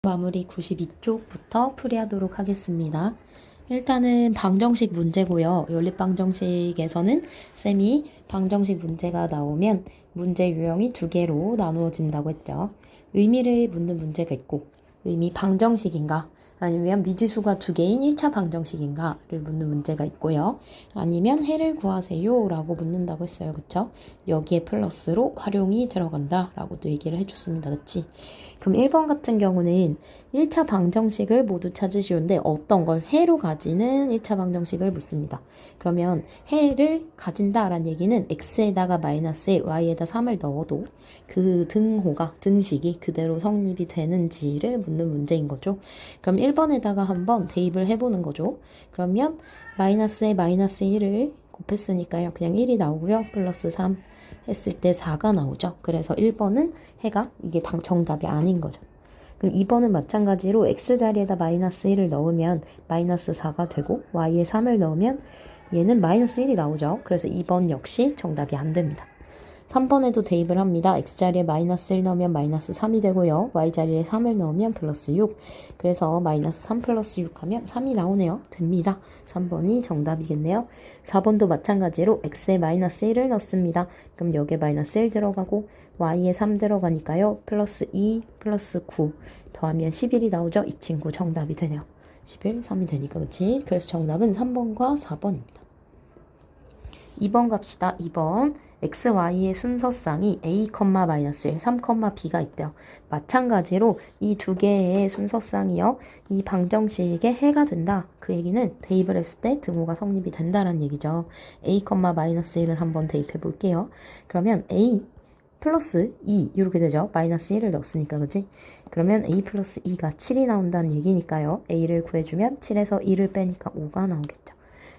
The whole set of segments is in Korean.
마무리 92쪽부터 풀이하도록 하겠습니다. 일단은 방정식 문제고요. 연립방정식에서는 쌤이 방정식 문제가 나오면 문제 유형이 두 개로 나누어진다고 했죠. 의미를 묻는 문제가 있고 의미 방정식인가 아니면 미지수가 두 개인 1차 방정식인가를 묻는 문제가 있고요. 아니면 해를 구하세요 라고 묻는다고 했어요. 그쵸? 여기에 플러스로 활용이 들어간다 라고도 얘기를 해줬습니다. 그치? 그럼 1번 같은 경우는 1차 방정식을 모두 찾으시는데 어떤 걸 해로 가지는 1차 방정식을 묻습니다. 그러면 해를 가진다라는 얘기는 x에다가 마이너스 1, y에다 3을 넣어도 그 등식이 그대로 성립이 되는지를 묻는 문제인 거죠. 그럼 1번에다가 한번 대입을 해보는 거죠. 그러면 마이너스에 마이너스 1을 곱했으니까요. 그냥 1이 나오고요. 플러스 3 했을 때 4가 나오죠. 그래서 1번은 해가 이게 정답이 아닌 거죠. 그럼 2번은 마찬가지로 x자리에다 마이너스 1을 넣으면 마이너스 4가 되고 y에 3을 넣으면 얘는 마이너스 1이 나오죠. 그래서 2번 역시 정답이 안 됩니다. 3번에도 대입을 합니다. x자리에 마이너스 1 넣으면 마이너스 3이 되고요. y자리에 3을 넣으면 플러스 6. 그래서 마이너스 3 플러스 6 하면 3이 나오네요. 됩니다. 3번이 정답이겠네요. 4번도 마찬가지로 x에 마이너스 1을 넣습니다. 그럼 여기에 마이너스 1 들어가고 y에 3 들어가니까요. 플러스 2 플러스 9 더하면 11이 나오죠. 이 친구 정답이 되네요. 11, 3이 되니까 그치? 그래서 정답은 3번과 4번입니다. 2번 갑시다. 2번. x, y의 순서쌍이 a, 마이너스 1, 3, b가 있대요. 마찬가지로 이 두 개의 순서쌍이요. 이 방정식의 해가 된다. 그 얘기는 대입을 했을 때 등호가 성립이 된다는 얘기죠. a, 마이너스 1을 한번 대입해 볼게요. 그러면 a 플러스 2 이렇게 되죠. 마이너스 1을 넣었으니까 그지? 그러면 a 플러스 2가 7이 나온다는 얘기니까요. a를 구해주면 7에서 2를 빼니까 5가 나오겠죠.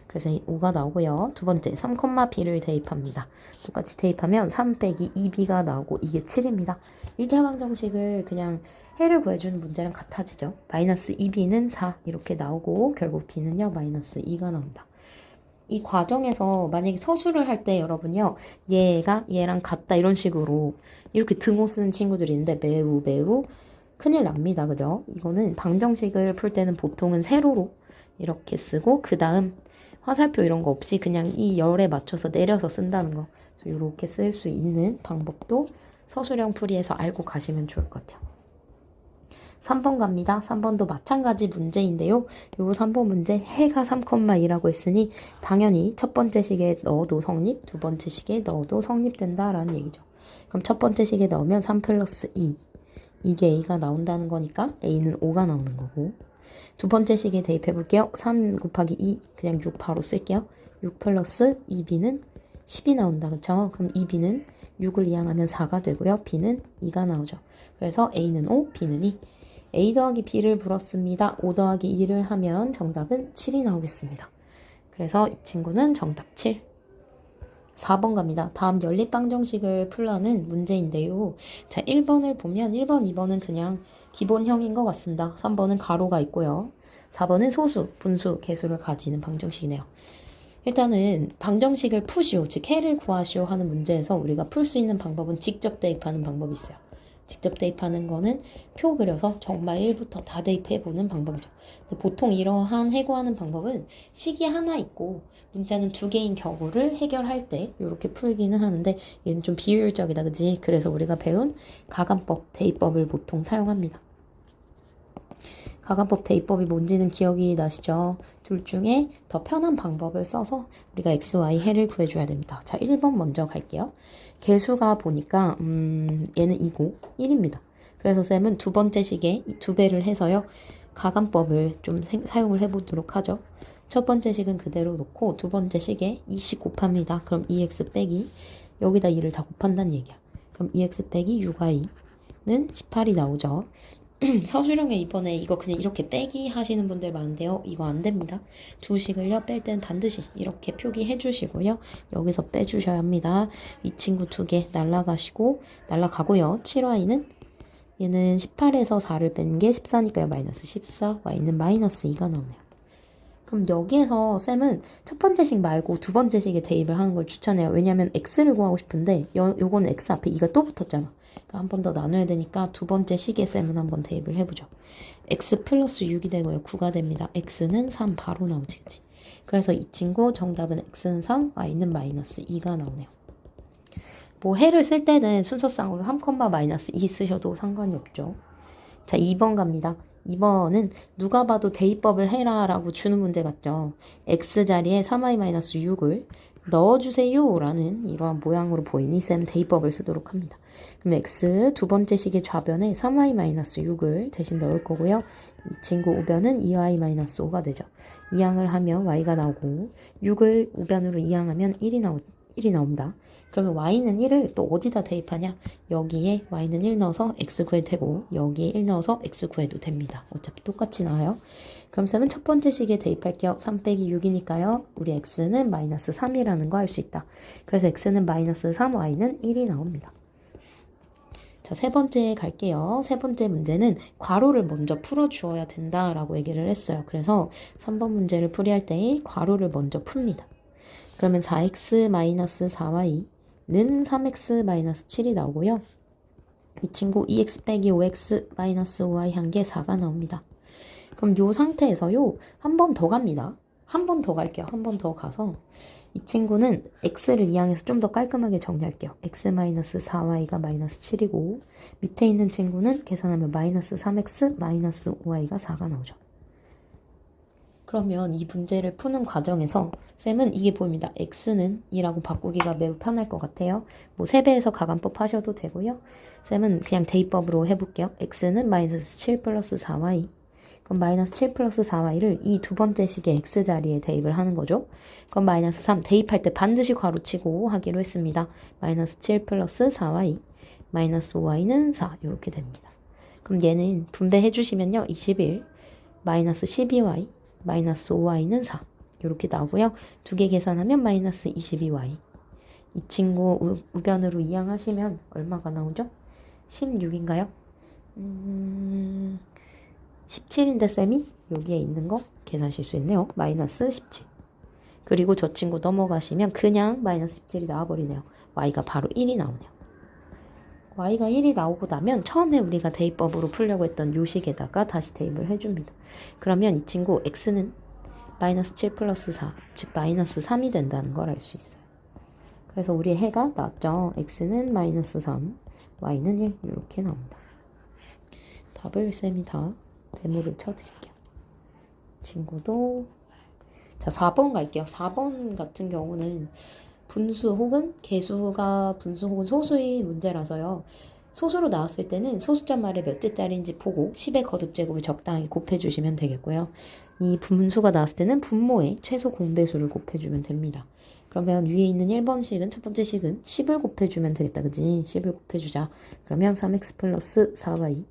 그래서 5가 나오고요. 두 번째 3, b를 대입합니다. 똑같이 대입하면 3 빼기 2b가 나오고 이게 7입니다. 1차 방정식을 그냥 해를 구해주는 문제랑 같아지죠. 마이너스 2b는 4 이렇게 나오고 결국 b는요. 마이너스 2가 나온다. 이 과정에서 만약에 서술을 할 때 여러분요. 얘가 얘랑 같다 이런 식으로 이렇게 등호 쓰는 친구들이 있는데 매우 큰일 납니다. 그죠? 이거는 방정식을 풀 때는 보통은 세로로 이렇게 쓰고 그 다음 화살표 이런 거 없이 그냥 이 열에 맞춰서 내려서 쓴다는 거. 그래서 이렇게 쓸 수 있는 방법도 서술형 풀이에서 알고 가시면 좋을 것 같아요. 3번 갑니다. 3번도 마찬가지 문제인데요. 요 3번 문제 해가 3,2라고 했으니 당연히 첫 번째 식에 넣어도 성립, 두 번째 식에 넣어도 성립된다라는 얘기죠. 그럼 첫 번째 식에 넣으면 3 플러스 2. 이게 a가 나온다는 거니까 a는 5가 나오는 거고 두 번째 식에 대입해 볼게요. 3 곱하기 2 그냥 6 바로 쓸게요. 6 플러스 2b는 10이 나온다. 그쵸? 그럼 2b는 6을 이항하면 4가 되고요. b는 2가 나오죠. 그래서 a는 5, b는 2. a 더하기 b를 불었습니다. 5 더하기 2를 하면 정답은 7이 나오겠습니다. 그래서 이 친구는 정답 7. 4번 갑니다. 다음 연립방정식을 풀라는 문제인데요. 자, 1번을 보면 1번, 2번은 그냥 기본형인 것 같습니다. 3번은 가로가 있고요. 4번은 소수, 분수, 개수를 가지는 방정식이네요. 일단은 방정식을 푸시오, 즉 해를 구하시오 하는 문제에서 우리가 풀 수 있는 방법은 직접 대입하는 방법이 있어요. 직접 대입하는 거는 표 그려서 정말 1부터 다 대입해보는 방법이죠. 보통 이러한 해구하는 방법은 식이 하나 있고 문자는 두 개인 경우를 해결할 때 이렇게 풀기는 하는데 얘는 좀 비효율적이다, 그지? 그래서 우리가 배운 가간법, 대입법을 보통 사용합니다. 가간법 대입법이 뭔지는 기억이 나시죠? 둘 중에 더 편한 방법을 써서 우리가 x, y 해를 구해줘야 됩니다. 자, 1번 먼저 갈게요. 개수가 보니까 얘는 2고 1입니다. 그래서 쌤은 두 번째 식에 두 배를 해서요. 가간법을 좀 사용을 해보도록 하죠. 첫 번째 식은 그대로 놓고 두 번째 식에 2씩 곱합니다. 그럼 2x 빼기 여기다 2를 다 곱한다는 얘기야. 그럼 2x 빼기 6y는 18이 나오죠. 서술형에 이번에 이거 그냥 이렇게 빼기 하시는 분들 많은데요. 이거 안 됩니다. 두 식을요. 뺄 때는 반드시 이렇게 표기해 주시고요. 여기서 빼주셔야 합니다. 이 친구 두 개 날라가고요. 7y는 얘는 18에서 4를 뺀 게 14니까요. 마이너스 14. y는 마이너스 2가 나오네요. 그럼 여기에서 쌤은 첫 번째 식 말고 두 번째 식에 대입을 하는 걸 추천해요. 왜냐면 x를 구하고 싶은데 요거는 x 앞에 2가 또 붙었잖아. 그러니까 한 번 더 나눠야 되니까 두 번째 식에 쌤은 한번 대입을 해보죠. x 플러스 6이 되고요. 9가 됩니다. x는 3 바로 나오지, 그치? 그래서 이 친구 정답은 x는 3, y는 마이너스 2가 나오네요. 뭐 해를 쓸 때는 순서상으로 3, 마이너스 2 쓰셔도 상관이 없죠. 자, 2번 갑니다. 2번은 누가 봐도 대입법을 해라 라고 주는 문제 같죠. x자리에 3y-6을 넣어주세요 라는 이러한 모양으로 보이니 쌤 대입법을 쓰도록 합니다. 그럼 x 두 번째 식의 좌변에 3y-6을 대신 넣을 거고요. 이 친구 우변은 2y-5가 되죠. 이항을 하면 y가 나오고 6을 우변으로 이항하면 1이 나온다. 그러면 y는 1을 또 어디다 대입하냐? 여기에 y는 1 넣어서 x 구해도 되고 여기에 1 넣어서 x 구해도 됩니다. 어차피 똑같이 나와요. 그럼 쌤은 첫 번째 식에 대입할게요. 3 빼기 6이니까요. 우리 x는 마이너스 3이라는 거 알 수 있다. 그래서 x는 마이너스 3, y는 1이 나옵니다. 자, 세 번째 갈게요. 세 번째 문제는 괄호를 먼저 풀어주어야 된다라고 얘기를 했어요. 그래서 3번 문제를 풀이할 때 괄호를 먼저 풉니다. 그러면 4x-4y는 3x-7이 나오고요. 이 친구 2x 빼기 5x-5y 한 게 4가 나옵니다. 그럼 요 상태에서요. 한 번 더 갑니다. 한 번 더 갈게요. 한 번 더 가서 이 친구는 x를 이항해서 좀 더 깔끔하게 정리할게요. x-4y가 마이너스 7이고 밑에 있는 친구는 계산하면 마이너스 3x 마이너스 5y가 4가 나오죠. 그러면 이 문제를 푸는 과정에서 쌤은 이게 보입니다. x는 2라고 바꾸기가 매우 편할 것 같아요. 뭐 세배해서 가간법 하셔도 되고요. 쌤은 그냥 대입법으로 해볼게요. x는 마이너스 7 플러스 4y. 그럼 마이너스 7 플러스 4y를 이 두 번째 식의 x자리에 대입을 하는 거죠. 그럼 마이너스 3 대입할 때 반드시 괄호치고 하기로 했습니다. 마이너스 7 플러스 4y 마이너스 5y는 4 이렇게 됩니다. 그럼 얘는 분배해 주시면요. 21 마이너스 12y 마이너스 5y는 4 이렇게 나오고요. 두 개 계산하면 마이너스 22y. 이 친구 우변으로 이항하시면 얼마가 나오죠? 16인가요? 17인데 쌤이 여기에 있는 거 계산하실 수 있네요. 마이너스 17. 그리고 저 친구 넘어가시면 그냥 마이너스 17이 나와버리네요. y가 바로 1이 나오네요. y가 1이 나오고 나면 처음에 우리가 대입법으로 풀려고 했던 요식에다가 다시 대입을 해줍니다. 그러면 이 친구 x는 마이너스 7 플러스 4, 즉 마이너스 3이 된다는 걸 알 수 있어요. 그래서 우리의 해가 나왔죠. x는 마이너스 3, y는 1 이렇게 나옵니다. 답을 쌤이 다 데모를 쳐드릴게요. 친구도 자 4번 갈게요. 4번 같은 경우는 분수 혹은 개수가 분수 혹은 소수의 문제라서요. 소수로 나왔을 때는 소수자 말에 몇째짜리인지 보고 10의 거듭제곱을 적당히 곱해주시면 되겠고요. 이 분수가 나왔을 때는 분모의 최소 공배수를 곱해주면 됩니다. 그러면 위에 있는 1번식은 첫 번째 식은 10을 곱해주면 되겠다. 그지? 10을 곱해주자. 그러면 3x 플러스 4y는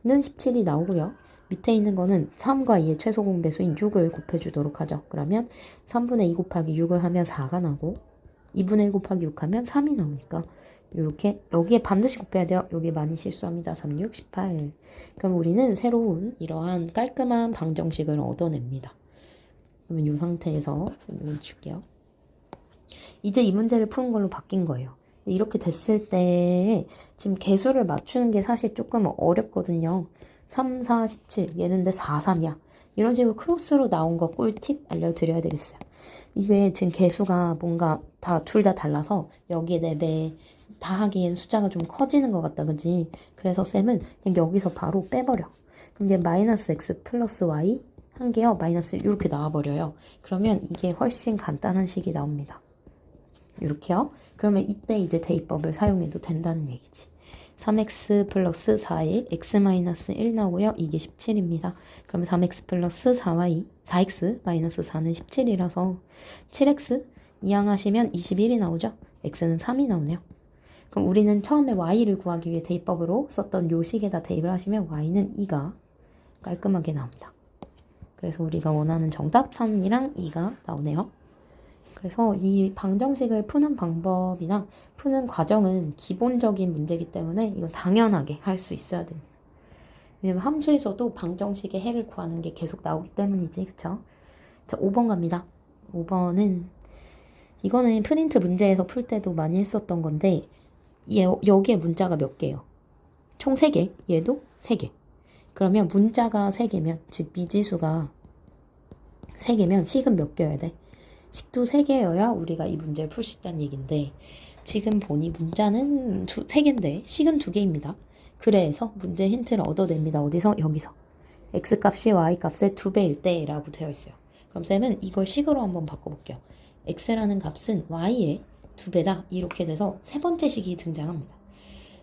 17이 나오고요. 밑에 있는 거는 3과 2의 최소 공배수인 6을 곱해주도록 하죠. 그러면 3분의 2 곱하기 6을 하면 4가 나고 2분의 1 곱하기 6 하면 3이 나오니까 이렇게 여기에 반드시 곱해야 돼요. 여기 많이 실수합니다. 3, 6, 18. 그럼 우리는 새로운 이러한 깔끔한 방정식을 얻어냅니다. 그러면 이 상태에서 쌤이 줄게요. 이제 이 문제를 푸는 걸로 바뀐 거예요. 이렇게 됐을 때 지금 개수를 맞추는 게 사실 조금 어렵거든요. 3, 4, 17 얘는 근데 4, 3이야. 이런 식으로 크로스로 나온 거 꿀팁 알려드려야 되겠어요. 이게 지금 개수가 뭔가 둘 다 달라서 여기에 4배 다 하기엔 숫자가 좀 커지는 것 같다. 그지? 그래서 쌤은 그냥 여기서 바로 빼버려. 그럼 이제 마이너스 x 플러스 y 한 개요. 마이너스 이렇게 나와버려요. 그러면 이게 훨씬 간단한 식이 나옵니다. 이렇게요. 그러면 이때 이제 대입법을 사용해도 된다는 얘기지. 3x 플러스 4에 x 마이너스 1 나오고요. 이게 17입니다. 그러면 3x 플러스 4x 마이너스 4는 17이라서 7x 이항하시면 21이 나오죠. x는 3이 나오네요. 그럼 우리는 처음에 y를 구하기 위해 대입법으로 썼던 요 식에다 대입을 하시면 y는 2가 깔끔하게 나옵니다. 그래서 우리가 원하는 정답 3이랑 2가 나오네요. 그래서 이 방정식을 푸는 방법이나 푸는 과정은 기본적인 문제이기 때문에 이건 당연하게 할 수 있어야 됩니다. 왜냐면 함수에서도 방정식의 해를 구하는 게 계속 나오기 때문이지, 그쵸? 자, 5번 갑니다. 5번은 이거는 프린트 문제에서 풀 때도 많이 했었던 건데 여기에 문자가 몇 개예요? 총 3개. 얘도 3개. 그러면 문자가 3개면 즉 미지수가 3개면 식은 몇 개여야 돼? 식도 3개여야 우리가 이 문제를 풀 수 있다는 얘기인데 지금 보니 문자는 3개인데 식은 2개입니다. 그래서 문제 힌트를 얻어냅니다. 어디서? 여기서. x값이 y값의 2배일 때라고 되어 있어요. 그럼 쌤은 이걸 식으로 한번 바꿔볼게요. x라는 값은 y의 2배다. 이렇게 돼서 세 번째 식이 등장합니다.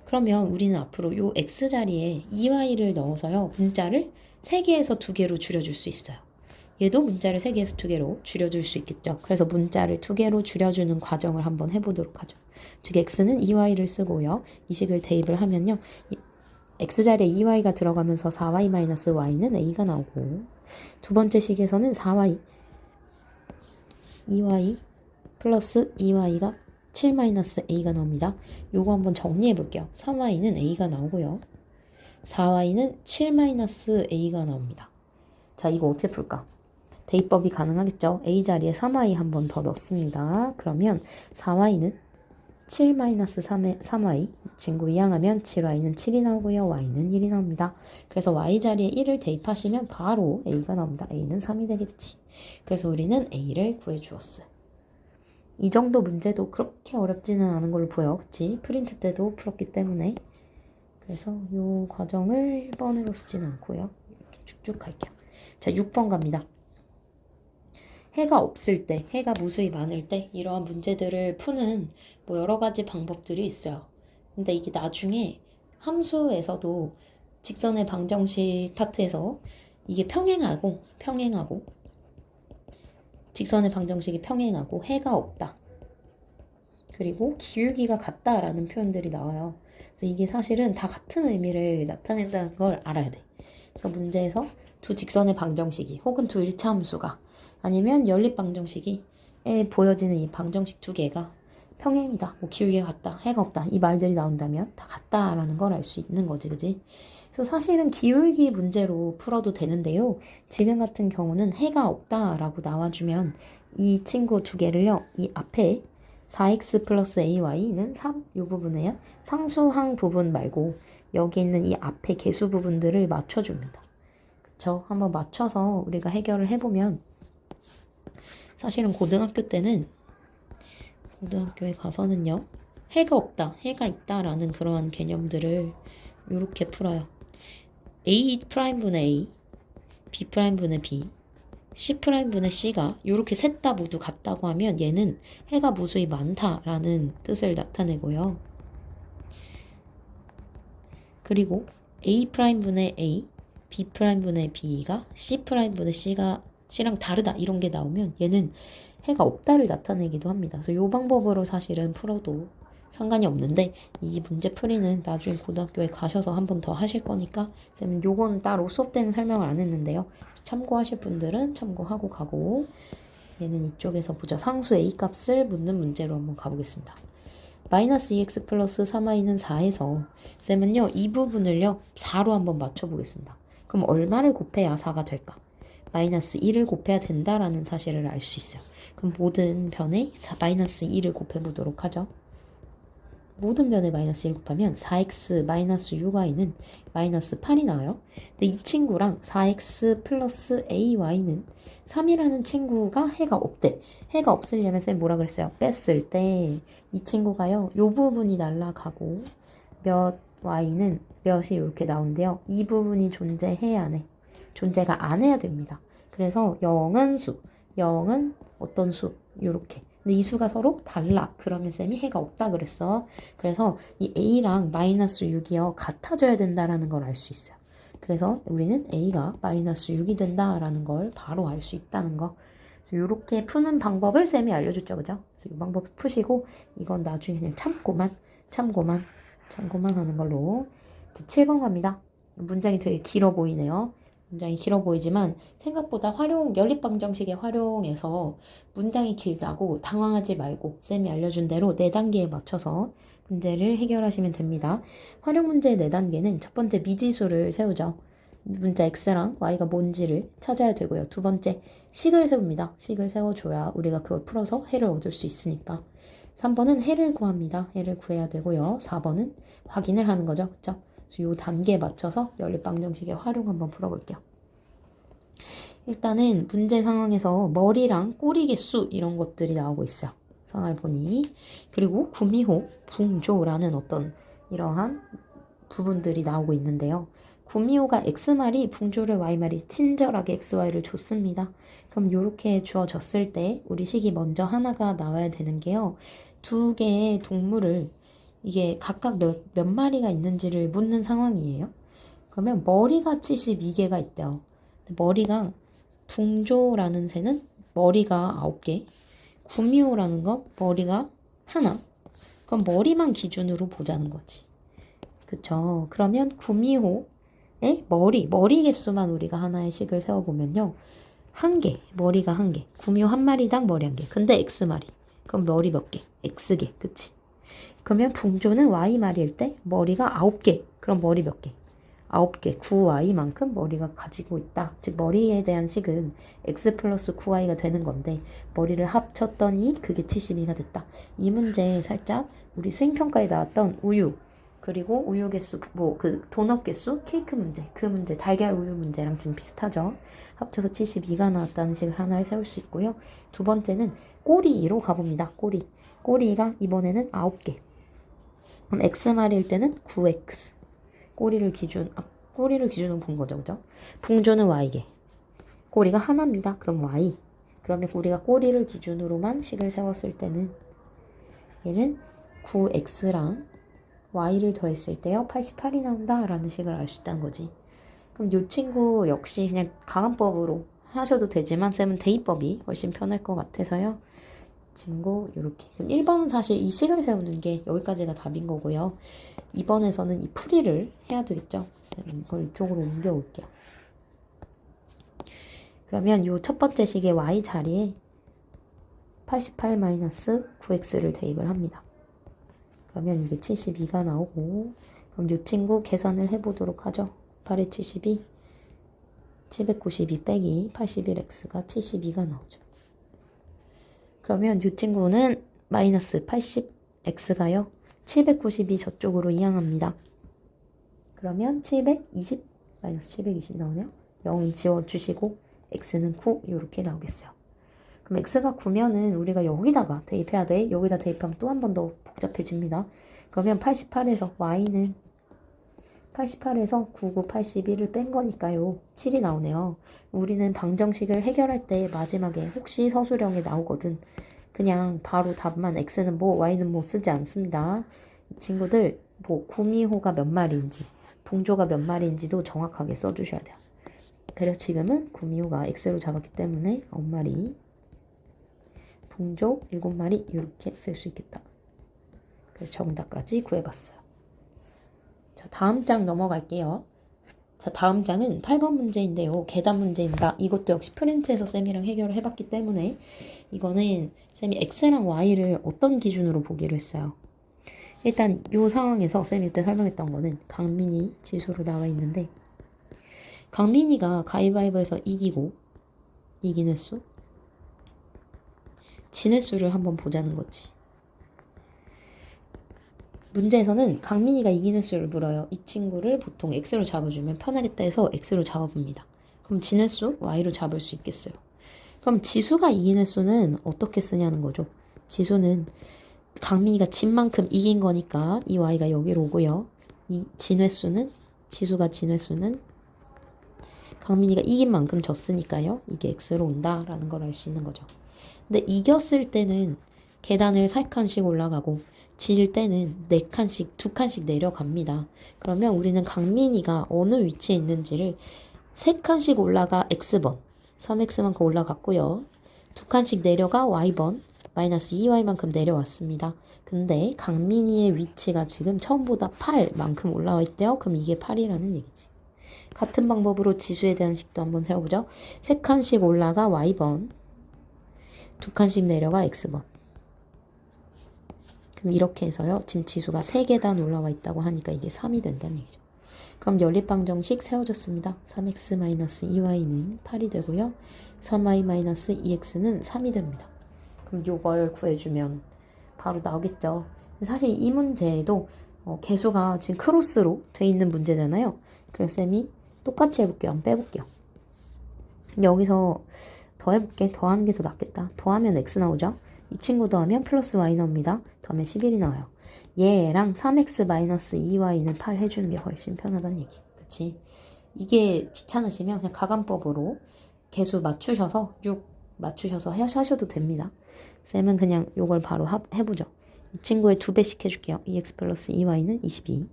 그러면 우리는 앞으로 요 x자리에 2y를 넣어서요. 문자를 3개에서 2개로 줄여줄 수 있어요. 얘도 문자를 3개에서 2개로 줄여줄 수 있겠죠. 그래서 문자를 2개로 줄여주는 과정을 한번 해보도록 하죠. 즉 x는 2y를 쓰고요. 이 식을 대입을 하면요. x자리에 2y가 들어가면서 4y-y는 a가 나오고 두 번째 식에서는 4y 2y 플러스 2y가 7-a가 나옵니다. 요거 한번 정리해 볼게요. 3y는 a가 나오고요. 4y는 7-a가 나옵니다. 자, 이거 어떻게 풀까? 대입법이 가능하겠죠. a 자리에 3y 한 번 더 넣습니다. 그러면 4y는 7-3y 친구 이항하면 7y는 7이 나오고요. y는 1이 나옵니다. 그래서 y 자리에 1을 대입하시면 바로 a가 나옵니다. a는 3이 되겠지. 그래서 우리는 a를 구해주었어요. 이 정도 문제도 그렇게 어렵지는 않은 걸로 보여. 그치? 프린트 때도 풀었기 때문에. 그래서 이 과정을 1번으로 쓰지는 않고요. 이렇게 쭉쭉 갈게요. 자, 6번 갑니다. 해가 없을 때, 해가 무수히 많을 때 이러한 문제들을 푸는 뭐 여러 가지 방법들이 있어요. 근데 이게 나중에 함수에서도 직선의 방정식 파트에서 이게 평행하고 직선의 방정식이 평행하고 해가 없다. 그리고 기울기가 같다라는 표현들이 나와요. 그래서 이게 사실은 다 같은 의미를 나타낸다는 걸 알아야 돼. 그래서 문제에서 두 직선의 방정식이 혹은 두 일차 함수가 아니면 연립 방정식이 보여지는 이 방정식 두 개가 평행이다. 뭐 기울기가 같다. 해가 없다. 이 말들이 나온다면 다 같다라는 걸 알 수 있는 거지. 그지? 그래서 사실은 기울기 문제로 풀어도 되는데요. 지금 같은 경우는 해가 없다라고 나와주면 이 친구 두 개를요. 이 앞에 4x 플러스 ay는 3, 이 부분에요. 상수항 부분 말고 여기 있는 이 앞에 개수 부분들을 맞춰줍니다. 그쵸? 한번 맞춰서 우리가 해결을 해보면 사실은 고등학교에 가서는요. 해가 없다, 해가 있다라는 그러한 개념들을 이렇게 풀어요. A'분의 A, B'분의 B, C'분의 C가 이렇게 셋 다 모두 같다고 하면 얘는 해가 무수히 많다라는 뜻을 나타내고요. 그리고 A'분의 A, B'분의 B가 C'분의 C랑 다르다 이런 게 나오면 얘는 해가 없다를 나타내기도 합니다. 그래서 이 방법으로 사실은 풀어도 상관이 없는데 이 문제 풀이는 나중에 고등학교에 가셔서 한 번 더 하실 거니까 쌤은 요거는 따로 수업 때는 설명을 안 했는데요. 참고하실 분들은 참고하고 가고 얘는 이쪽에서 보죠. 상수 A 값을 묻는 문제로 한번 가보겠습니다. 마이너스 2x 플러스 3y는 4에서 쌤은요 이 부분을요 4로 한번 맞춰보겠습니다. 그럼 얼마를 곱해야 4가 될까? 마이너스 1을 곱해야 된다라는 사실을 알 수 있어요. 그럼 모든 변에 마이너스 1을 곱해보도록 하죠. 모든 변에 마이너스 1 곱하면 4x 마이너스 6y는 마이너스 8이 나와요. 근데 이 친구랑 4x 플러스 ay는 3이라는 친구가 해가 없대. 해가 없으려면 쌤 뭐라 그랬어요? 뺐을 때 이 친구가요. 요 부분이 날아가고 몇 y는 몇이 이렇게 나온대요. 이 부분이 존재해야 안 해. 존재가 안 해야 됩니다. 그래서 0은 수, 0은 어떤 수 이렇게. 근데 이 수가 서로 달라. 그러면 쌤이 해가 없다 그랬어. 그래서 이 a랑 마이너스 6이요. 같아져야 된다라는 걸 알 수 있어요. 그래서 우리는 a가 마이너스 6이 된다라는 걸 바로 알 수 있다는 거. 그래서 이렇게 푸는 방법을 쌤이 알려줬죠. 그죠? 그래서 이 방법 푸시고 이건 나중에 그냥 참고만 하는 걸로. 7번 갑니다. 문장이 되게 길어 보이네요. 문장이 길어 보이지만 생각보다 연립방정식의 활용에서 문장이 길다고 당황하지 말고 쌤이 알려준 대로 4단계에 맞춰서 문제를 해결하시면 됩니다. 활용 문제의 4단계는 첫 번째 미지수를 세우죠. 문자 x랑 y가 뭔지를 찾아야 되고요. 두 번째, 식을 세웁니다. 식을 세워줘야 우리가 그걸 풀어서 해를 얻을 수 있으니까. 3번은 해를 구합니다. 해를 구해야 되고요. 4번은 확인을 하는 거죠. 그쵸? 그래서 이 단계에 맞춰서 연립방정식의 활용 한번 풀어볼게요. 일단은 문제 상황에서 머리랑 꼬리 개수 이런 것들이 나오고 있어요. 상황을 보니. 그리고 구미호, 붕조라는 어떤 이러한 부분들이 나오고 있는데요. 구미호가 x말이 붕조를 y말이 친절하게 xy를 줬습니다. 그럼 이렇게 주어졌을 때 우리 식이 먼저 하나가 나와야 되는 게요. 두 개의 동물을 이게 각각 몇 마리가 있는지를 묻는 상황이에요. 그러면 머리가 72개가 있대요. 머리가 붕조라는 새는 머리가 9개, 구미호라는 건 머리가 하나. 그럼 머리만 기준으로 보자는 거지. 그쵸? 그러면 구미호의 머리 개수만 우리가 하나의 식을 세워보면요. 한 개, 머리가 한 개. 구미호 한 마리당 머리 한 개. 근데 X마리. 그럼 머리 몇 개? X개. 그치? 그러면 붕조는 Y마리일 때 머리가 9개. 그럼 머리 몇 개? 9개, 9y만큼 머리가 가지고 있다. 즉 머리에 대한 식은 x 플러스 9y가 되는 건데 머리를 합쳤더니 그게 72가 됐다. 이 문제 살짝 우리 수행평가에 나왔던 우유 그리고 우유 개수 뭐 그 도넛 개수 케이크 문제 그 문제 달걀 우유 문제랑 좀 비슷하죠. 합쳐서 72가 나왔다는 식을 하나를 세울 수 있고요. 두 번째는 꼬리로 가봅니다. 꼬리가 이번에는 9개. 그럼 x말일 때는 9x. 꼬리를 기준으로 본 거죠, 그죠? 붕조는 y개. 꼬리가 하나입니다. 그럼 y. 그러면 우리가 꼬리를 기준으로만 식을 세웠을 때는 얘는 9x랑 y를 더했을 때요 88이 나온다라는 식을 알 수 있다는 거지. 그럼 이 친구 역시 그냥 가감법으로 하셔도 되지만 쌤은 대입법이 훨씬 편할 것 같아서요. 친구 이렇게. 그럼 1번은 사실 이 식을 세우는 게 여기까지가 답인 거고요. 2번에서는 이 풀이를 해야 되겠죠. 이걸 이쪽으로 옮겨올게요. 그러면 이 첫 번째 식의 y 자리에 88-9x를 대입을 합니다. 그러면 이게 72가 나오고 그럼 이 친구 계산을 해보도록 하죠. 8에 72, 792 빼기 81x가 72가 나오죠. 그러면 이 친구는 마이너스 80x가요. 792 저쪽으로 이항합니다. 그러면 720 마이너스 720 나오네요. 0 지워주시고 x는 9 이렇게 나오겠어요. 그럼 x가 9면은 우리가 여기다가 대입해야 돼. 여기다 대입하면 또 한 번 더 복잡해집니다. 그러면 88에서 y는 88에서 99, 81을 뺀 거니까요. 7이 나오네요. 우리는 방정식을 해결할 때 마지막에 혹시 서술형이 나오거든. 그냥 바로 답만 x는 뭐 y는 뭐 쓰지 않습니다. 이 친구들 뭐 구미호가 몇 마리인지 붕조가 몇 마리인지도 정확하게 써주셔야 돼요. 그래서 지금은 구미호가 x로 잡았기 때문에 9마리 붕조 7마리 이렇게 쓸 수 있겠다. 그래서 정답까지 구해봤어요. 자, 다음 장 넘어갈게요. 자, 다음 장은 8번 문제인데요. 계산 문제입니다. 이것도 역시 프렌치에서 쌤이랑 해결을 해봤기 때문에 이거는 쌤이 x랑 y를 어떤 기준으로 보기로 했어요. 일단 이 상황에서 쌤이 그때 설명했던 거는 강민이 지수로 나와 있는데 강민이가 가위바위보에서 이긴 횟수 진 횟수를 한번 보자는 거지. 문제에서는 강민이가 이긴 횟수를 물어요. 이 친구를 보통 x로 잡아주면 편하겠다 해서 x로 잡아봅니다. 그럼 진 횟수 y로 잡을 수 있겠어요. 그럼 지수가 이긴 횟수는 어떻게 쓰냐는 거죠. 지수는 강민이가 진 만큼 이긴 거니까 이 y가 여기로 오고요. 이 진 횟수는 지수가 진 횟수는 강민이가 이긴 만큼 졌으니까요. 이게 x로 온다라는 걸 알 수 있는 거죠. 근데 이겼을 때는 계단을 3칸씩 올라가고 질 때는 4칸씩, 2칸씩 내려갑니다. 그러면 우리는 강민이가 어느 위치에 있는지를 3칸씩 올라가 x번, 3x만큼 올라갔고요. 2칸씩 내려가 y번, 마이너스 2y만큼 내려왔습니다. 근데 강민이의 위치가 지금 처음보다 8만큼 올라와 있대요. 그럼 이게 8이라는 얘기지. 같은 방법으로 지수에 대한 식도 한번 세워보죠. 3칸씩 올라가 y번, 2칸씩 내려가 x번. 그럼 이렇게 해서요. 지금 지수가 3계단 올라와 있다고 하니까 이게 3이 된다는 얘기죠. 그럼 연립방정식 세워졌습니다. 3x-2y는 8이 되고요. 3y-2x는 3이 됩니다. 그럼 요걸 구해주면 바로 나오겠죠. 사실 이 문제에도 개수가 지금 크로스로 돼 있는 문제잖아요. 그래서 쌤이 똑같이 해볼게요. 한번 빼볼게요. 여기서 더해볼게. 더하는 게 더 낫겠다. 더하면 x 나오죠. 이 친구 더하면 플러스 y 나옵니다. 더하면 11이 나와요. 얘랑 3x-2y는 8 해주는 게 훨씬 편하다는 얘기. 그치? 이게 귀찮으시면 그냥 가감법으로 개수 맞추셔서 6 맞추셔서 하셔도 됩니다. 쌤은 그냥 요걸 바로 해보죠. 이 친구의 2배씩 해줄게요. 2x 플러스 2y는 22.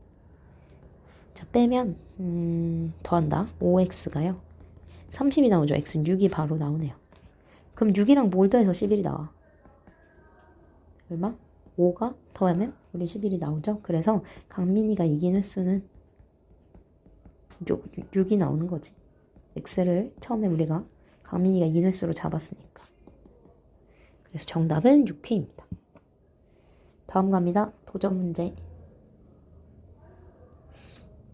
자, 빼면 더한다. 5x가요. 30이 나오죠. x는 6이 바로 나오네요. 그럼 6이랑 뭘 더해서 11이 나와? 얼마? 5가 더하면 우리 11이 나오죠. 그래서 강민이가 이긴 횟수는 6이 나오는 거지. x를 처음에 우리가 강민이가 이긴 횟수로 잡았으니까. 그래서 정답은 6회입니다. 다음 갑니다. 도전 문제.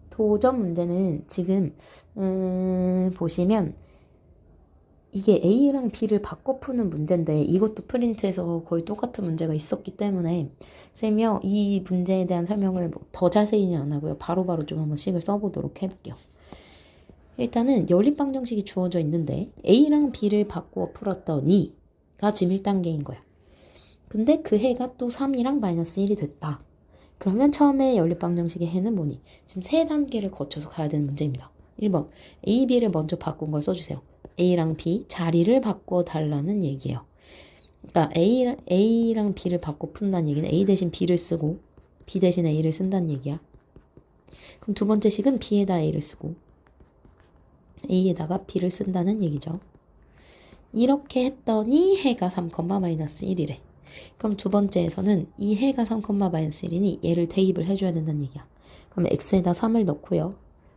도전 문제는 지금 보시면 이게 A랑 B를 바꿔 푸는 문제인데 이것도 프린트에서 거의 똑같은 문제가 있었기 때문에 쌤이 이 문제에 대한 설명을 더 자세히는 안 하고요. 바로바로 좀 한번 식을 써보도록 해볼게요. 일단은 연립방정식이 주어져 있는데 A랑 B를 바꾸어 풀었더니가 지금 1단계인 거야. 근데 그 해가 또 3이랑 마이너스 1이 됐다. 그러면 처음에 연립방정식의 해는 뭐니? 지금 3단계를 거쳐서 가야 되는 문제입니다. 1번 A, B를 먼저 바꾼 걸 써주세요. A랑 B 자리를 바꿔달라는 얘기예요. 그러니까 A랑 B를 바꿔 푼다는 얘기는 A 대신 B를 쓰고 B 대신 A를 쓴다는 얘기야. 그럼 두 번째 식은 B에다 A를 쓰고 A에다가 B를 쓴다는 얘기죠. 이렇게 했더니 해가 3,-1이래. 그럼 두 번째에서는 이 해가 3,-1이니 얘를 대입을 해줘야 된다는 얘기야. 그럼 x에다 3을 넣고요.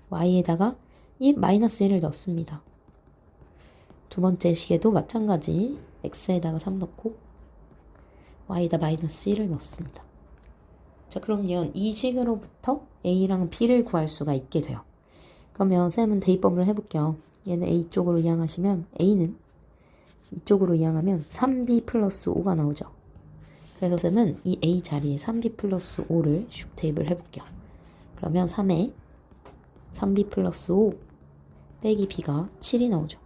y에다가 이 마이너스 1을 넣습니다. 두 번째 식에도 마찬가지 x에다가 3 넣고 y에다 마이너스 1을 넣습니다. 자, 그러면 이 식으로부터 a랑 b를 구할 수가 있게 돼요. 그러면 쌤은 대입법을 해볼게요. 얘는 a 쪽으로 이항하시면 a는 이쪽으로 이항하면 3b 플러스 5가 나오죠. 그래서 쌤은 이 a 자리에 3b 플러스 5를 슉 대입을 해볼게요. 그러면 3에 3b 플러스 5 빼기 b가 7이 나오죠.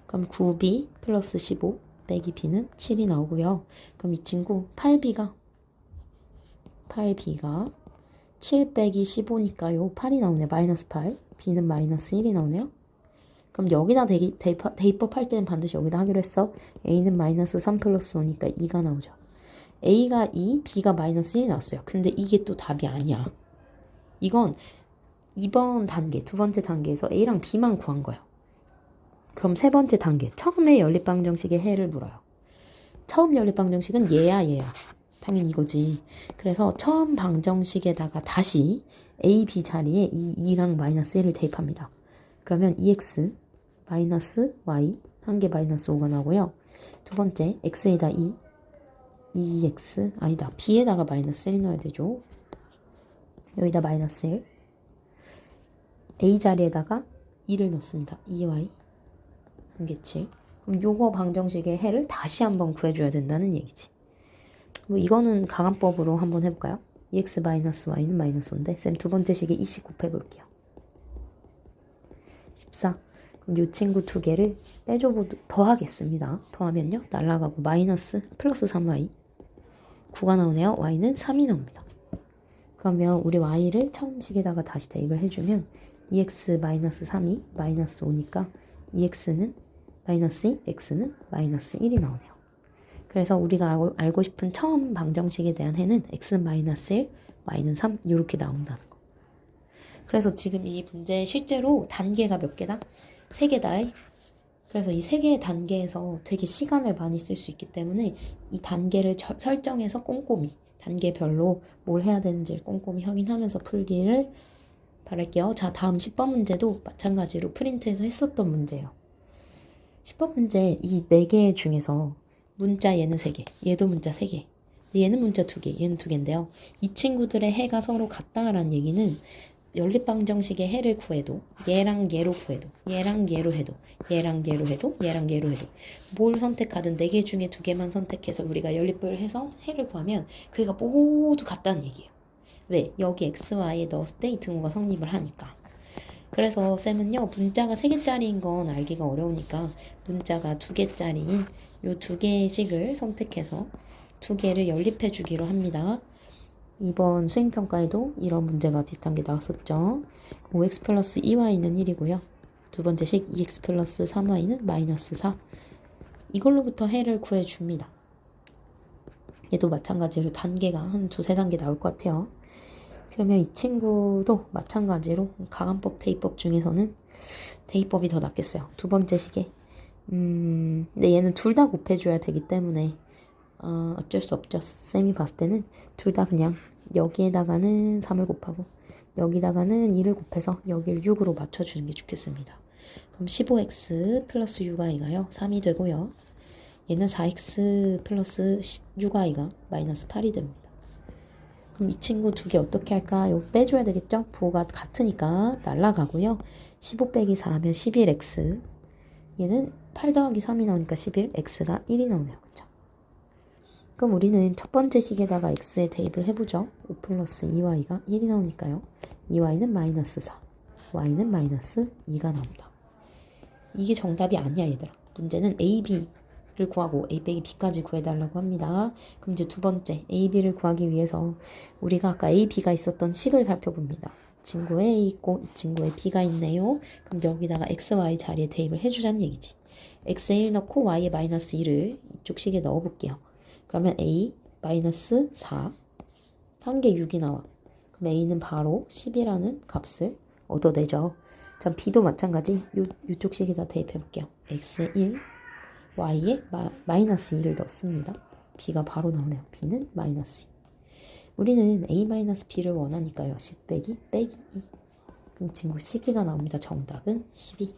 그럼 9b 플러스 15 빼기 b는 7이 나오고요. 그럼 이 친구 8b가 7 빼기 15니까요. 8이 나오네요. 마이너스 8. b는 마이너스 1이 나오네요. 그럼 여기다 대입법 할 때는 반드시 여기다 하기로 했어. a는 마이너스 3 플러스 5니까 2가 나오죠. a가 2, b가 마이너스 1이 나왔어요. 근데 이게 또 답이 아니야. 이건 이번 단계, 두 번째 단계에서 a랑 b만 구한 거예요. 그럼 세 번째 단계, 처음에 연립방정식의 해를 물어요. 처음 연립방정식은 얘야. 당연히 이거지. 그래서 처음 방정식에다가 다시 a, b 자리에 이 2랑 마이너스 1을 대입합니다. 그러면 2x 마이너스 y 한 개 마이너스 5가 나오고요. 두 번째 x에다 2x 아니다. b에다가 마이너스 1 넣어야 되죠. 여기다 마이너스 1 a 자리에다가 2를 넣습니다. 2y 한 개 7. 그럼 요거 방정식의 해를 다시 한번 구해줘야 된다는 얘기지. 뭐 이거는 가감법으로 한번 해볼까요? 2x 마이너스 y는 마이너스 5인데 쌤 두 번째 식에 2씩 곱해볼게요. 14. 그럼 이 친구 두 개를 더하겠습니다. 더하면요. 날라가고 마이너스 플러스 3y 9가 나오네요. y는 3이 나옵니다. 그러면 우리 y를 처음 식에다가 다시 대입을 해주면 2x 마이너스 3이 마이너스 5니까 2x는 마이너스 2, x는 마이너스 1이 나오네요. 그래서 우리가 알고 싶은 처음 방정식에 대한 해는 x는 마이너스 1, y는 3 이렇게 나온다는 거. 그래서 지금 이 문제 실제로 단계가 몇 개다? 3개다. 그래서 이 3개의 단계에서 되게 시간을 많이 쓸 수 있기 때문에 이 단계를 설정해서 꼼꼼히 단계별로 뭘 해야 되는지를 꼼꼼히 확인하면서 풀기를 바랄게요. 자, 다음 10번 문제도 마찬가지로 프린트해서 했었던 문제예요. 10번 문제 이 4개 중에서 문자 얘는 3개, 얘도 문자 3개, 얘는 문자 2개, 얘는 2개인데요. 이 친구들의 해가 서로 같다라는 얘기는 연립방정식의 해를 구해도 얘랑 얘로 구해도 얘랑 얘로 해도 얘랑 얘로 해도 얘랑 얘로 해도 뭘 선택하든 4개 중에 2개만 선택해서 우리가 연립을 해서 해를 구하면 그게 모두 같다는 얘기예요. 왜? 여기 x, y에 넣었을 때 이 등호가 성립을 하니까. 그래서 쌤은요 문자가 3개짜리인 건 알기가 어려우니까 문자가 2개짜리인 요 2개씩을 선택해서 2개를 연립해 주기로 합니다. 이번 수행평가에도 이런 문제가 비슷한 게 나왔었죠. 5x 플러스 2y는 1이고요. 두 번째 식 2x 플러스 3y는 마이너스 4. 이걸로부터 해를 구해줍니다. 얘도 마찬가지로 단계가 한 2-3단계 나올 것 같아요. 그러면 이 친구도 마찬가지로 가관법, 대입법 중에서는 대입법이 더 낫겠어요. 두 번째 식에 근데 얘는 둘 다 곱해줘야 되기 때문에 어쩔 수 없죠. 쌤이 봤을 때는 둘 다 그냥 여기에다가는 3을 곱하고 여기다가는 2를 곱해서 여기를 6으로 맞춰주는 게 좋겠습니다. 그럼 15x 플러스 6y가요 3이 되고요. 얘는 4x 플러스 6y가 마이너스 8이 됩니다. 그럼 이 친구 2개 어떻게 할까? 이거 빼줘야 되겠죠? 부호가 같으니까 날라가고요. 15 빼기 4 하면 11x. 얘는 8 더하기 3이 나오니까 11, x가 1이 나오네요. 그쵸? 그럼 우리는 첫 번째 식에다가 x에 대입을 해보죠. 5 플러스 2y가 1이 나오니까요. 2y는 마이너스 4, y는 마이너스 2가 나옵니다. 이게 정답이 아니야 얘들아. 문제는 a, b를 구하고 a 빼기 b까지 구해달라고 합니다. 그럼 이제 두 번째 a, b를 구하기 위해서 우리가 아까 a, b가 있었던 식을 살펴봅니다. 이 친구에 a 있고 이 친구에 b가 있네요. 그럼 여기다가 x, y 자리에 대입을 해주자는 얘기지. x에 1 넣고 y에 마이너스 2를 이쪽 식에 넣어볼게요. 그러면 a 마이너스 4 한 개 6이 나와. 그럼 a는 바로 10이라는 값을 얻어내죠. 자, b도 마찬가지 요쪽 식에다 대입해볼게요. x에 1 y에 마이너스 2를 넣습니다. b가 바로 나오네요. b는 마이너스 2. 우리는 a-b를 원하니까요. 10 빼기 2. 그럼 친구 12가 나옵니다. 정답은 12.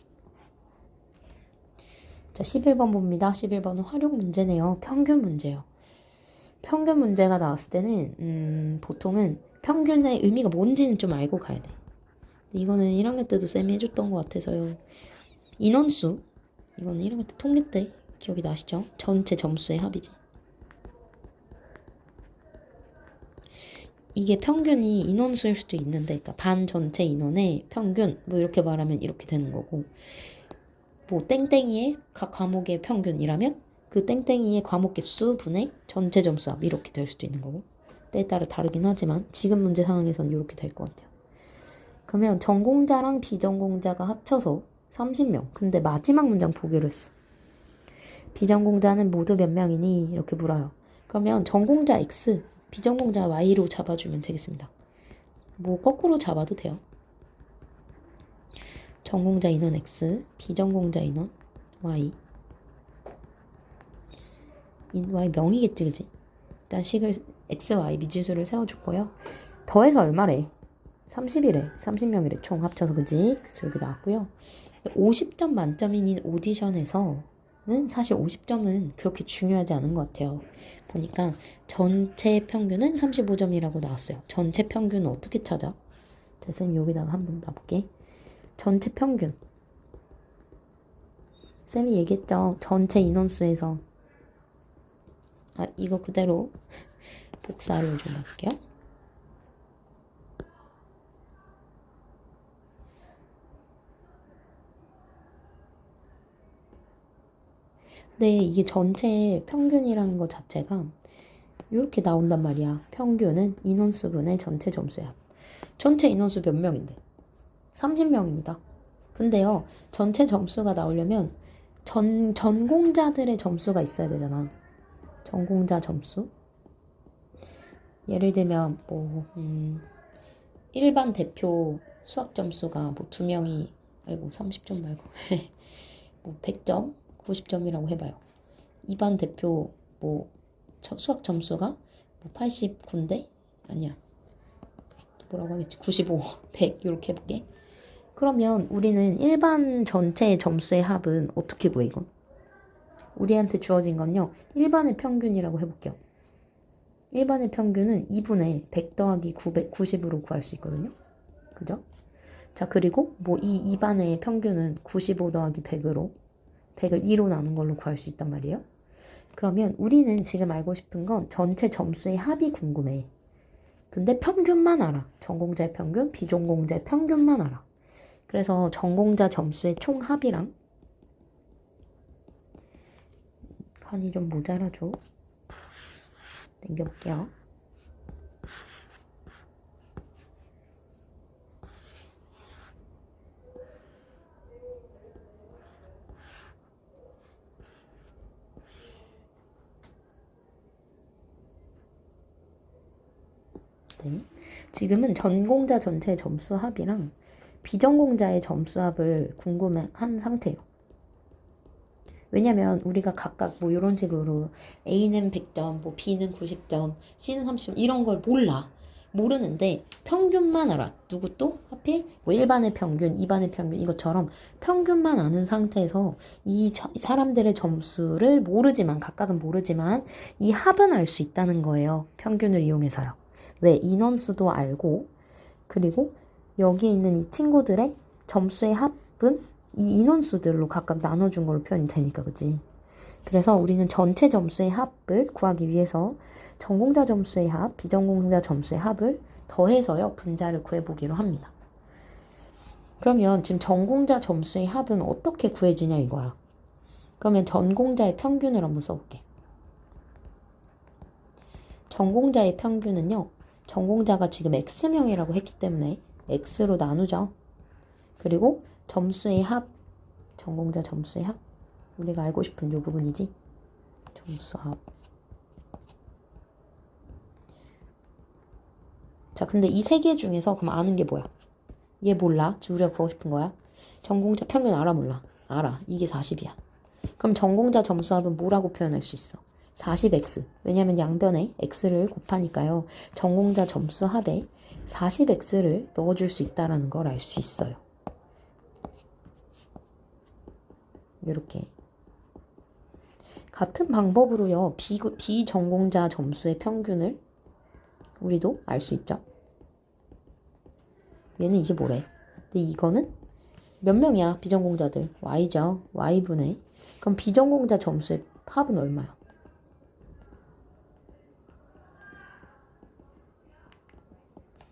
자, 11번 봅니다. 11번은 활용 문제네요. 평균 문제요. 평균 문제가 나왔을 때는 보통은 평균의 의미가 뭔지는 좀 알고 가야 돼. 이거는 1학년 때도 쌤이 해줬던 것 같아서요. 인원수. 이거는 1학년 때 통리 때 기억이 나시죠? 전체 점수의 합이지. 이게 평균이 인원수일 수도 있는데, 그러니까 반 전체 인원의 평균, 뭐 이렇게 말하면 이렇게 되는 거고, 뭐 땡땡이의 각 과목의 평균이라면 그 땡땡이의 과목 개수 분의 전체 점수 합 이렇게 될 수도 있는 거고, 때에 따라 다르긴 하지만 지금 문제 상황에서는 이렇게 될 것 같아요. 그러면 전공자랑 비전공자가 합쳐서 30명. 근데 마지막 문장 보기로 했어. 비전공자는 모두 몇 명이니? 이렇게 물어요. 그러면 전공자 X, 비전공자 Y로 잡아주면 되겠습니다. 뭐 거꾸로 잡아도 돼요. 전공자 인원 X, 비전공자 인원 Y. Y 명이겠지, 그지? 일단 식을 X, Y 미지수를 세워줬고요. 더해서 얼마래? 30이래. 30명이래. 총 합쳐서, 그지? 그래서 여기 나왔고요. 50점 만점인 오디션에서는 사실 50점은 그렇게 중요하지 않은 것 같아요. 보니까 전체 평균은 35점이라고 나왔어요. 전체 평균은 어떻게 찾아? 자, 쌤 여기다가 한번 놔볼게. 전체 평균. 쌤이 얘기했죠. 전체 인원수에서. 이거 그대로 복사를 좀 할게요. 네, 이게 전체 평균이라는 것 자체가 이렇게 나온단 말이야. 평균은 인원수분의 전체 점수야. 전체 인원수 몇 명인데? 30명입니다. 근데요, 전체 점수가 나오려면 전공자들의 점수가 있어야 되잖아. 전공자 점수. 예를 들면 일반 대표 수학 점수가 뭐 2명이 30점 말고 뭐 100점, 90점이라고 해봐요. 이반 대표 수학 점수가 뭐 89인데 아니야. 뭐라고 하겠지? 95, 100 이렇게 해볼게. 그러면 우리는 일반 전체의 점수의 합은 어떻게 구해 이건? 우리한테 주어진 건요. 일반의 평균이라고 해볼게요. 일반의 평균은 2분의 100 더하기 990으로 구할 수 있거든요. 그죠? 자, 그리고 뭐 이 2반의 평균은 95 더하기 100으로 100을 2로 나눈 걸로 구할 수 있단 말이에요. 그러면 우리는 지금 알고 싶은 건 전체 점수의 합이 궁금해. 근데 평균만 알아. 전공자의 평균, 비전공자의 평균만 알아. 그래서 전공자 점수의 총합이랑 칸이 좀 모자라죠. 당겨볼게요. 네. 지금은 전공자 전체 점수 합이랑 비전공자의 점수 합을 궁금해한 상태예요. 왜냐면 우리가 각각 뭐 이런 식으로 A는 100점, 뭐 B는 90점, C는 30점 이런 걸 몰라. 모르는데 평균만 알아. 누구 또? 하필 뭐 1반의 평균, 2반의 평균 이것처럼 평균만 아는 상태에서 이 사람들의 점수를 모르지만 각각은 모르지만 이 합은 알 수 있다는 거예요. 평균을 이용해서요. 왜? 인원수도 알고 그리고 여기 있는 이 친구들의 점수의 합은 이 인원수들로 각각 나눠준 걸로 표현이 되니까, 그치? 그래서 우리는 전체 점수의 합을 구하기 위해서 전공자 점수의 합, 비전공자 점수의 합을 더해서요, 분자를 구해보기로 합니다. 그러면 지금 전공자 점수의 합은 어떻게 구해지냐 이거야. 그러면 전공자의 평균을 한번 써볼게. 전공자의 평균은요, 전공자가 지금 X명이라고 했기 때문에 X로 나누죠. 그리고 점수의 합, 전공자 점수의 합. 우리가 알고 싶은 요 부분이지. 점수 합. 자, 근데 이 세 개 중에서 그럼 아는 게 뭐야? 얘 몰라. 지금 우리가 구하고 싶은 거야. 전공자 평균 알아 몰라? 알아. 이게 40이야. 그럼 전공자 점수 합은 뭐라고 표현할 수 있어? 40x. 왜냐면 양변에 x를 곱하니까요. 전공자 점수 합에 40x를 넣어줄 수 있다는 걸 알 수 있어요. 이렇게. 같은 방법으로요. 비전공자 점수의 평균을 우리도 알 수 있죠. 얘는 이게 뭐래? 근데 이거는 몇 명이야? 비전공자들. y죠. y분의. 그럼 비전공자 점수의 합은 얼마야?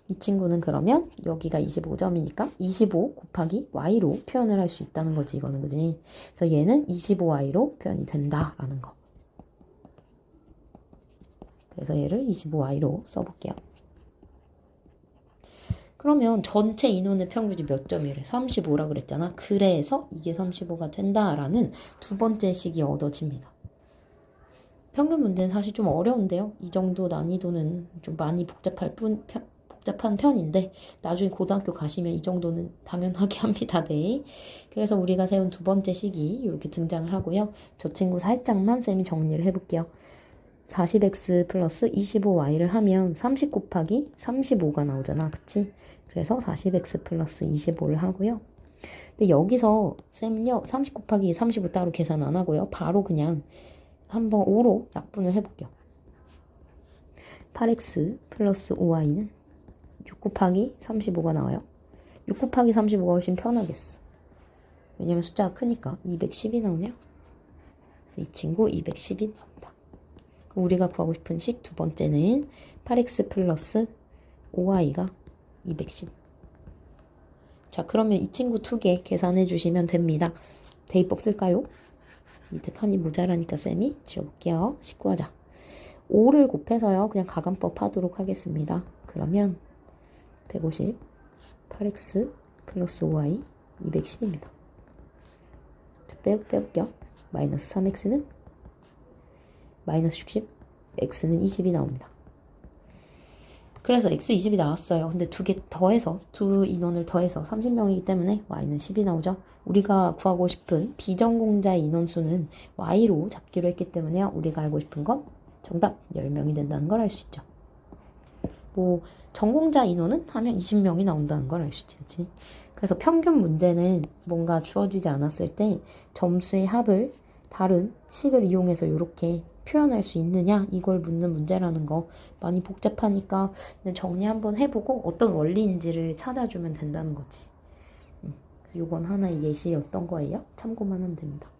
이 친구는 그러면 여기가 25점이니까 25 곱하기 y로 표현을 할 수 있다는 거지, 이거는, 그지? 그래서 얘는 25y로 표현이 된다라는 거. 그래서 얘를 25y로 써볼게요. 그러면 전체 인원의 평균이 몇 점이래? 35라 그랬잖아. 그래서 이게 35가 된다라는 두 번째 식이 얻어집니다. 평균 문제는 사실 좀 어려운데요. 이 정도 난이도는 좀 많이 복잡한 편인데 나중에 고등학교 가시면 이 정도는 당연하게 합니다. 네. 그래서 우리가 세운 두 번째 식이 이렇게 등장을 하고요. 저 친구 살짝만 쌤이 정리를 해볼게요. 40x 플러스 25y를 하면 30 곱하기 35가 나오잖아. 그치? 그래서 40x 플러스 25를 하고요. 근데 여기서 쌤요 30 곱하기 35 따로 계산 안 하고요. 바로 그냥 한번 5로 약분을 해볼게요. 8x 플러스 5y는 6 곱하기 35가 나와요. 6 곱하기 35가 훨씬 편하겠어. 왜냐면 숫자가 크니까 210이 나오네요. 그래서 이 친구 210이 나옵니다. 우리가 구하고 싶은 식 두 번째는 8x 플러스 5y가 210. 자, 그러면 이 친구 두 개 계산해 주시면 됩니다. 대입법 쓸까요? 밑에 칸이 모자라니까 쌤이 지워볼게요. 19하자. 5를 곱해서요. 그냥 가감법 하도록 하겠습니다. 그러면 150 8x 플러스 5y 210입니다. 빼볼게요. 마이너스 3x는 마이너스 60, x는 20이 나옵니다. 그래서 x 20이 나왔어요. 근데 두 개 더해서, 두 인원을 더해서 30명이기 때문에 y는 10이 나오죠. 우리가 구하고 싶은 비전공자의 인원수는 y로 잡기로 했기 때문에 우리가 알고 싶은 건 정답 10명이 된다는 걸 알 수 있죠. 뭐 전공자 인원은 하면 20명이 나온다는 걸 알 수 있지, 그치? 그래서 평균 문제는 뭔가 주어지지 않았을 때 점수의 합을 다른 식을 이용해서 이렇게 표현할 수 있느냐 이걸 묻는 문제라는 거. 많이 복잡하니까 그냥 정리 한번 해보고 어떤 원리인지를 찾아주면 된다는 거지. 그래서 이건 하나의 예시였던 거예요. 참고만 하면 됩니다.